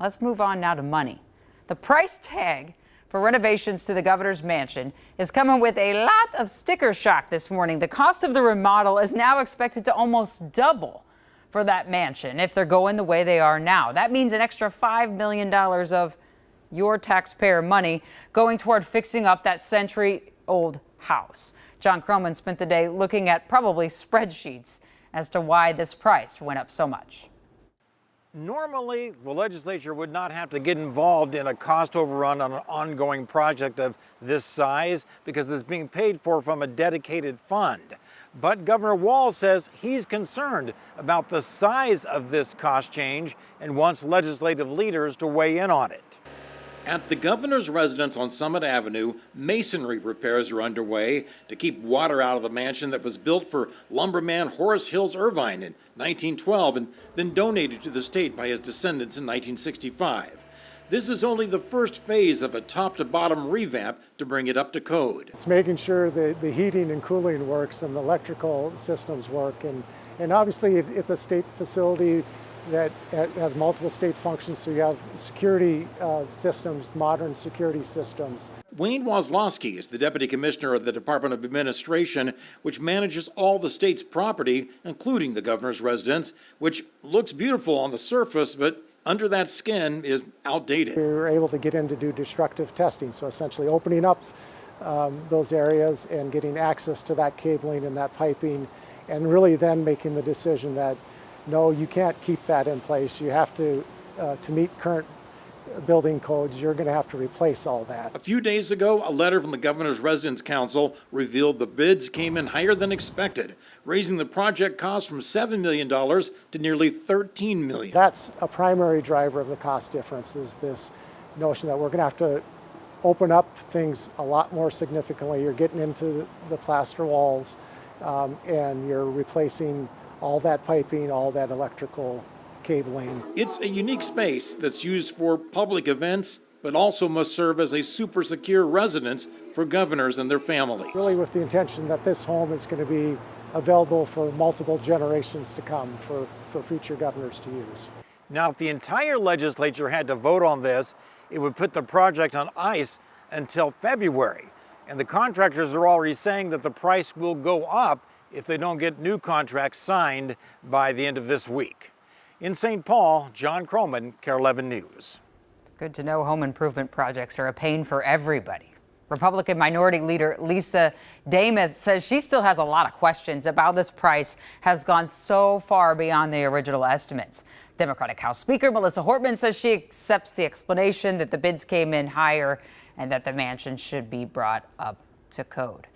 Let's move on now to money. The price tag for renovations to the governor's mansion is coming with a lot of sticker shock this morning. The cost of the remodel is now expected to almost double for that mansion if they're going the way they are now. That means an extra $5 million of your taxpayer money going toward fixing up that century-old house. John Croman spent the day looking at probably spreadsheets as to why this price went up so much. Normally, the legislature would not have to get involved in a cost overrun on an ongoing project of this size because it's being paid for from a dedicated fund. But Governor Walz says he's concerned about the size of this cost change and wants legislative leaders to weigh in on it. At the governor's residence on Summit Avenue, masonry repairs are underway to keep water out of the mansion that was built for lumberman Horace Hills Irvine in 1912 and then donated to the state by his descendants in 1965. This is only the first phase of a top-to-bottom revamp to bring it up to code. It's making sure that the heating and cooling works and the electrical systems work. And obviously it's a state facility that has multiple state functions, so you have security systems, modern security systems. Wayne Wozlowski is the Deputy Commissioner of the Department of Administration, which manages all the state's property, including the governor's residence, which looks beautiful on the surface, but under that skin is outdated. We were able to get in to do destructive testing, so essentially opening up those areas and getting access to that cabling and that piping, and really then making the decision that no, you can't keep that in place. You have to meet current building codes, you're going to have to replace all that. A few days ago, a letter from the Governor's Residence Council revealed the bids came in higher than expected, raising the project cost from $7 million to nearly $13 million. That's a primary driver of the cost difference, is this notion that we're going to have to open up things a lot more significantly. You're getting into the plaster walls and you're replacing all that piping, all that electrical cabling. It's a unique space that's used for public events, but also must serve as a super secure residence for governors and their families. Really with the intention that this home is going to be available for multiple generations to come for future governors to use. Now, if the entire legislature had to vote on this, it would put the project on ice until February. And the contractors are already saying that the price will go up if they don't get new contracts signed by the end of this week. In St. Paul, John Croman, KARE 11 News. It's good to know home improvement projects are a pain for everybody. Republican Minority Leader Lisa Demuth says she still has a lot of questions about this price has gone so far beyond the original estimates. Democratic House Speaker Melissa Hortman says she accepts the explanation that the bids came in higher and that the mansion should be brought up to code.